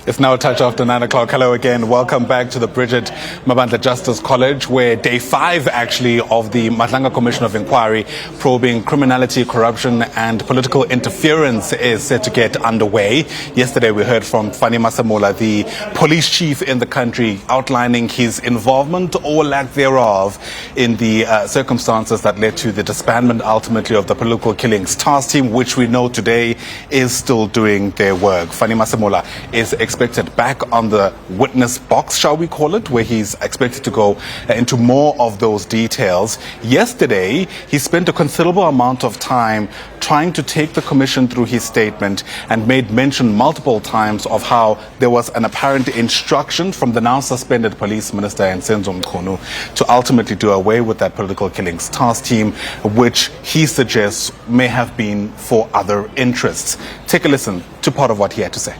It's now a touch after 9 o'clock. Hello again. Welcome back to the Bridget Mabandla Justice College, where day 5 actually of the Madlanga Commission of Inquiry probing criminality, corruption and political interference is set to get underway. Yesterday we heard from Fannie Masemola, the police chief in the country, outlining his involvement or lack thereof in the circumstances that led to the disbandment ultimately of the political killings task team, which we know today is still doing their work. Fannie Masemola is expected back on the witness box, shall we call it, where he's expected to go into more of those details. Yesterday, he spent a considerable amount of time trying to take the commission through his statement and made mention multiple times of how there was an apparent instruction from the now suspended Police Minister Senzo Mchunu to ultimately do away with that political killings task team, which he suggests may have been for other interests. Take a listen to part of what he had to say.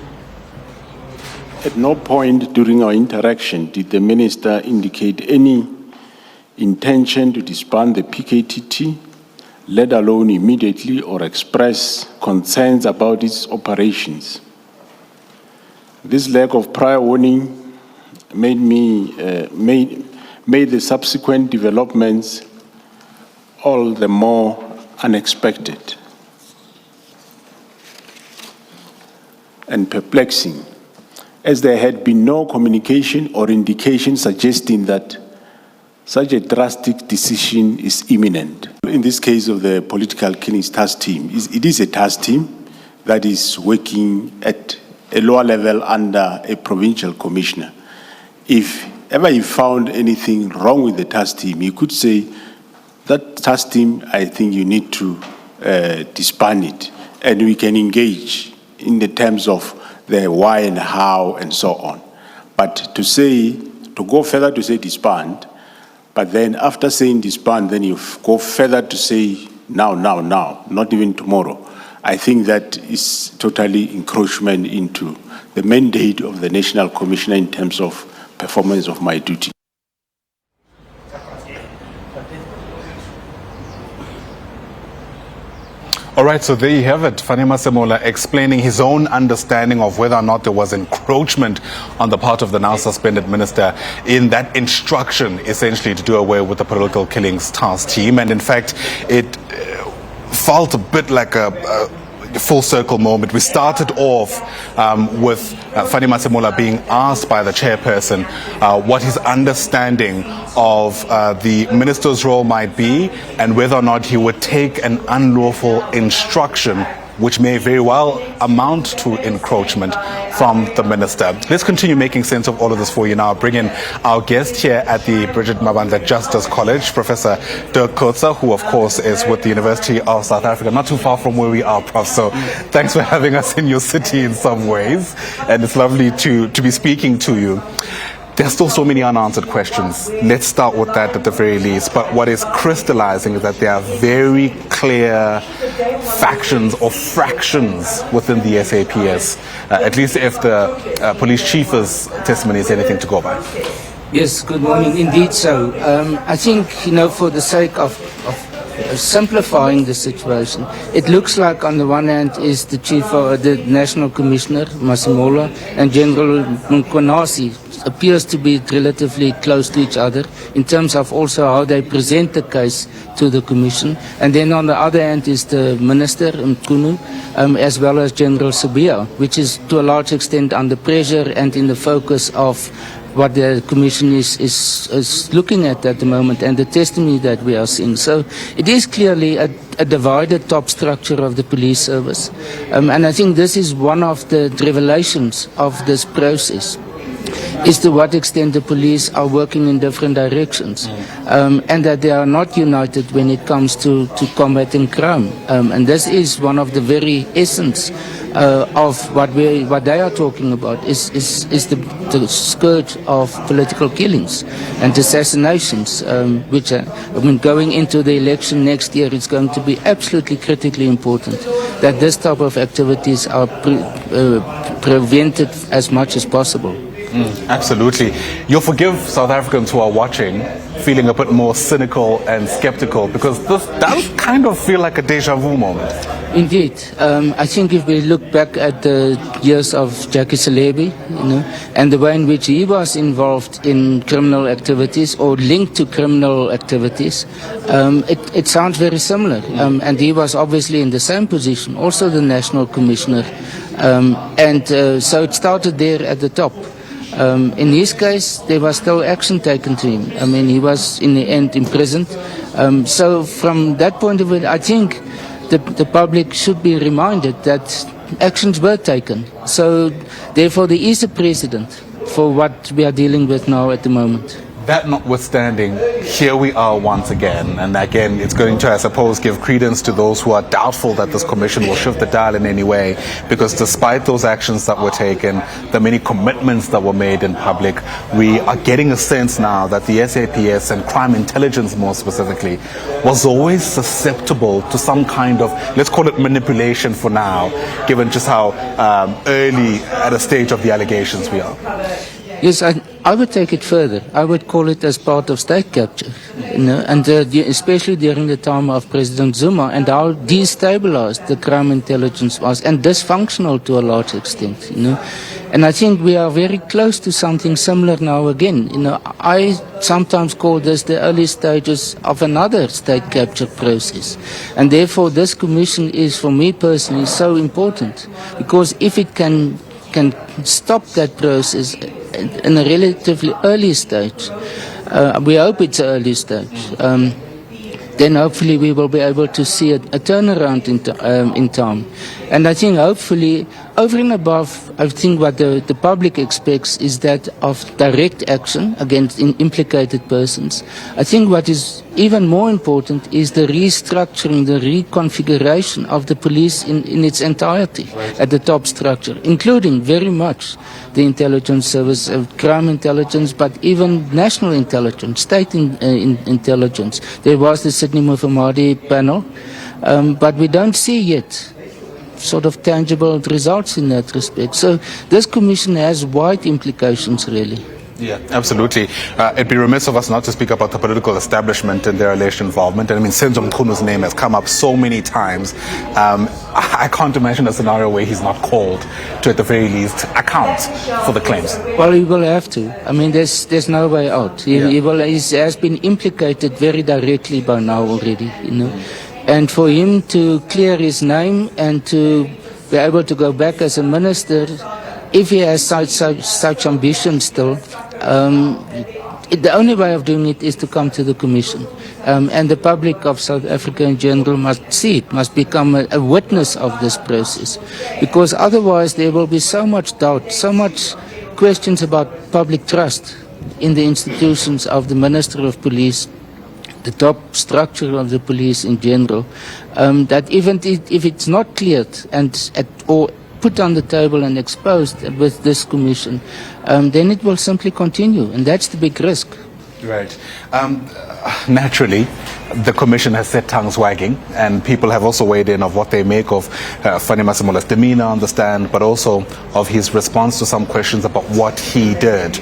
At no point during our interaction did the minister indicate any intention to disband the PKTT, let alone immediately or express concerns about its operations. This lack of prior warning made the subsequent developments all the more unexpected and perplexing, as there had been no communication or indication suggesting that such a drastic decision is imminent. In this case of the political killings task team, it is a task team that is working at a lower level under a provincial commissioner. If ever he found anything wrong with the task team, he could say, that task team, I think you need to disband it, and we can engage in the terms of the why and how and so on. But to go further to say disband, but then after saying disband, then you go further to say now, not even tomorrow. I think that is totally encroachment into the mandate of the National Commissioner in terms of performance of my duty. All right, so there you have it. Fannie Masemola explaining his own understanding of whether or not there was encroachment on the part of the now suspended minister in that instruction, essentially, to do away with the political killings task team. And in fact, it felt a bit like a full circle moment. We started off with Fannie Masemola being asked by the chairperson what his understanding of the minister's role might be and whether or not he would take an unlawful instruction, which may very well amount to encroachment from the minister. Let's continue making sense of all of this for you now. Bring in our guest here at the Bridget Mabandla Justice College, Professor Dirk Kotze, who of course is with the University of South Africa, not too far from where we are, Prof. So thanks for having us in your city in some ways, and it's lovely to be speaking to you. There's still so many unanswered questions. Let's start with that at the very least. But what is crystallizing is that there are very clear factions or fractions within the SAPS, at least if the police chief's testimony is anything to go by. Yes, good morning. Indeed so. I think, for the sake of simplifying the situation, it looks like on the one hand is the chief of the National Commissioner, Masemola, and General Fannie appears to be relatively close to each other in terms of also how they present the case to the commission. And then on the other hand is the Minister Mchunu, as well as General Sabia, which is to a large extent under pressure and in the focus of what the commission is looking at the moment and the testimony that we are seeing. So it is clearly a divided top structure of the police service. And I think this is one of the revelations of this process, is to what extent the police are working in different directions, and that they are not united when it comes to combating crime. And this is one of the very essence of what they are talking about, is the scourge of political killings and assassinations, which going into the election next year, it's going to be absolutely critically important that this type of activities are prevented as much as possible. Absolutely. You'll forgive South Africans who are watching feeling a bit more cynical and skeptical, because this does kind of feel like a deja vu moment. Indeed. I think if we look back at the years of Jackie Celebi, and the way in which he was involved in criminal activities or linked to criminal activities, it sounds very similar. And he was obviously in the same position, also the National Commissioner. So it started there at the top. In his case, there was still action taken to him. I mean, he was in the end imprisoned. So from that point of view, I think the public should be reminded that actions were taken. So therefore, there is a precedent for what we are dealing with now at the moment. That notwithstanding, here we are once again. And again, it's going to, I suppose, give credence to those who are doubtful that this commission will shift the dial in any way. Because despite those actions that were taken, the many commitments that were made in public, we are getting a sense now that the SAPS and crime intelligence more specifically was always susceptible to some kind of, let's call it manipulation for now, given just how early at a stage of the allegations we are. Yes, I would take it further. I would call it as part of state capture, and especially during the time of President Zuma, and how destabilized the crime intelligence was, and dysfunctional to a large extent, And I think we are very close to something similar now again. I sometimes call this the early stages of another state capture process, and therefore this commission is, for me personally, so important, because if it can stop that process in a relatively early stage. We hope it's an early stage. Then hopefully we will be able to see a turnaround in time. And I think hopefully, over and above, I think what the public expects is that of direct action against implicated persons. I think what is even more important is the restructuring, the reconfiguration of the police in its entirety at the top structure, including very much the intelligence service, crime intelligence, but even national intelligence, state intelligence. There was the Sydney Mufamadi panel, but we don't see yet sort of tangible results in that respect. So this commission has wide implications, really. Yeah, absolutely. It'd be remiss of us not to speak about the political establishment and their alleged involvement. And I mean, Senzo Mchunu's name has come up so many times. I can't imagine a scenario where he's not called to, at the very least, account for the claims. Well, he will have to. I mean, there's no way out. He has been implicated very directly by now already, And for him to clear his name and to be able to go back as a minister, if he has such ambition still, the only way of doing it is to come to the commission. And the public of South Africa in general must see it, must become a witness of this process. Because otherwise there will be so much doubt, so much questions about public trust in the institutions of the Minister of Police, the top structure of the police in general, that even if it's not cleared or put on the table and exposed with this commission, then it will simply continue, and that's the big risk. Right. Naturally, the commission has set tongues wagging, and people have also weighed in of what they make of Fannie Masemola's demeanor on the stand, but also of his response to some questions about what he did.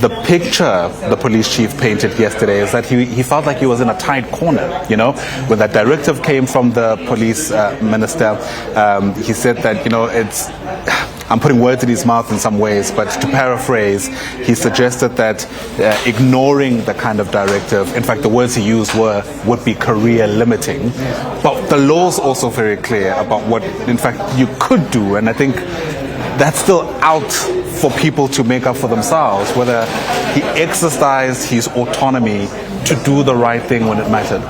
The picture the police chief painted yesterday is that he felt like he was in a tight corner, When that directive came from the police minister, he said that, it's... I'm putting words in his mouth in some ways, but to paraphrase, he suggested that ignoring the kind of directive, in fact, the words he used would be career limiting. But the law's also very clear about what, in fact, you could do, and I think that's still out for people to make up for themselves, whether he exercised his autonomy to do the right thing when it mattered.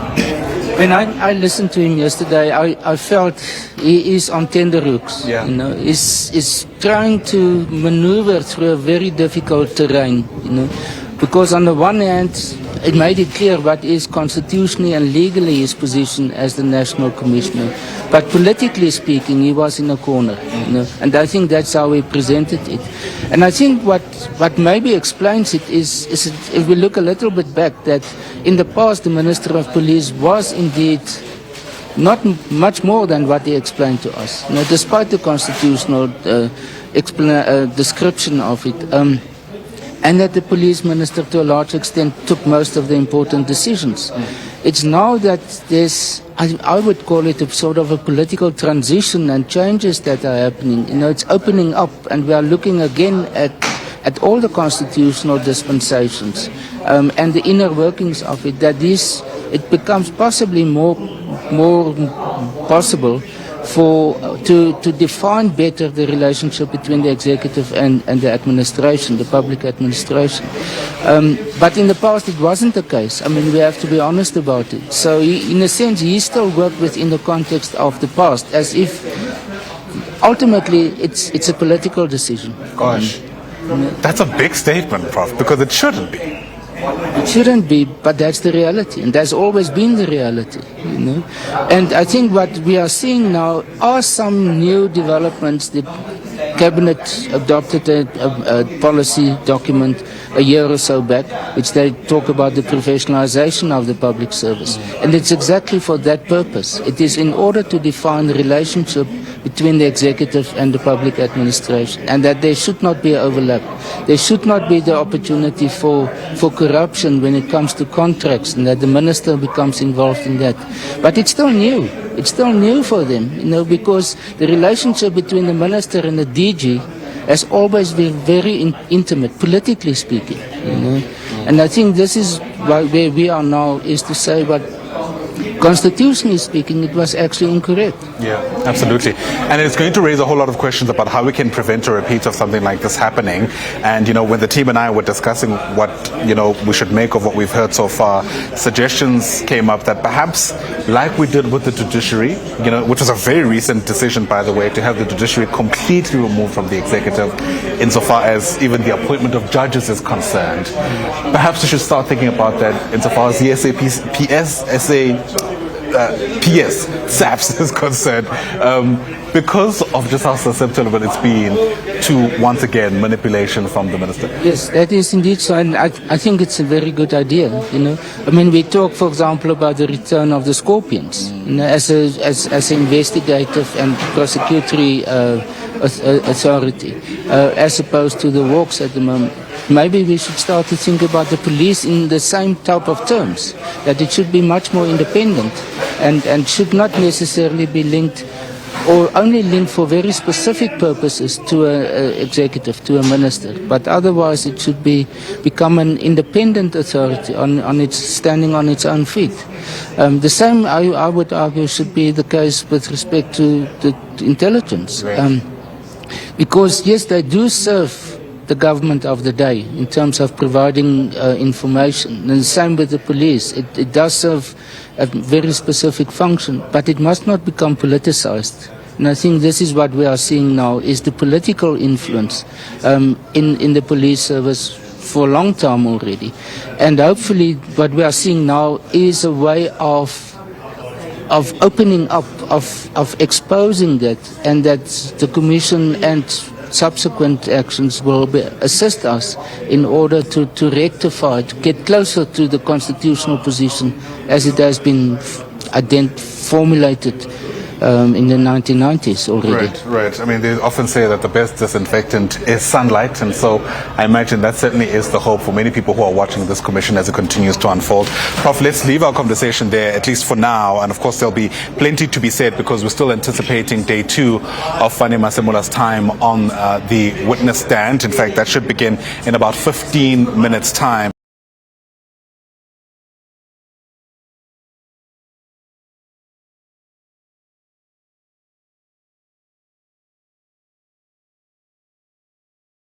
When I listened to him yesterday, I felt he is on tenterhooks. Yeah. He's trying to maneuver through a very difficult terrain, because on the one hand, it made it clear what is constitutionally and legally his position as the National Commissioner. But politically speaking, he was in a corner, and I think that's how he presented it. And I think what maybe explains it is if we look a little bit back, that in the past the Minister of Police was indeed not much more than what he explained to us, despite the constitutional description of it. And that the police minister, to a large extent, took most of the important decisions. It's now that there's, I would call it a sort of a political transition and changes that are happening. You know, it's opening up, and we are looking again at all the constitutional dispensations and the inner workings of it. That it becomes possibly more possible to define better the relationship between the executive and the administration, the public administration. But in the past it wasn't the case. I mean, we have to be honest about it. So in a sense, he still worked within the context of the past, as if ultimately it's a political decision. Gosh, that's a big statement, Prof, because it shouldn't be. It shouldn't be, but that's the reality, and that's always been the reality, you know. And I think what we are seeing now are some new developments. The Cabinet adopted a policy document a year or so back, which they talk about the professionalization of the public service. And it's exactly for that purpose. It is in order to define the relationship between the executive and the public administration, and that there should not be overlap. There should not be the opportunity for corruption when it comes to contracts, and that the minister becomes involved in that. But it's still new. It's still new for them, you know, because the relationship between the minister and the DG has always been very intimate, politically speaking, you know. And I think this is where we are now, is to say, but constitutionally speaking, it was actually incorrect. Yeah, absolutely. And it's going to raise a whole lot of questions about how we can prevent a repeat of something like this happening. And, you know, when the team and I were discussing what, you know, we should make of what we've heard so far, suggestions came up that perhaps, like we did with the judiciary, you know, which was a very recent decision, by the way, to have the judiciary completely removed from the executive insofar as even the appointment of judges is concerned. Perhaps we should start thinking about that insofar as the SAPS is concerned, because of just how susceptible it's been to, once again, manipulation from the minister. Yes, that is indeed so, and I think it's a very good idea, you know. I mean, we talk, for example, about the return of the Scorpions, you know, as an investigative and prosecutory authority, as opposed to the Hawks at the moment. Maybe we should start to think about the police in the same type of terms, that it should be much more independent and should not necessarily be linked or only linked for very specific purposes to an executive, to a minister. But otherwise it should become an independent authority standing on its own feet. The same, I would argue, should be the case with respect to the intelligence. Because yes, they do serve the government of the day in terms of providing information. And the same with the police. It does serve a very specific function, but it must not become politicized. And I think this is what we are seeing now, is the political influence in the police service for a long time already. And hopefully what we are seeing now is a way of opening up, of exposing that, and that the Commission and subsequent actions will assist us in order to rectify, to get closer to the constitutional position as it has been formulated in the 1990s already. Right. I mean, they often say that the best disinfectant is sunlight, and so I imagine that certainly is the hope for many people who are watching this commission as it continues to unfold. Prof, let's leave our conversation there, at least for now, and of course there'll be plenty to be said because we're still anticipating day 2 of Fannie Masemola's time on the witness stand. In fact, that should begin in about 15 minutes' time.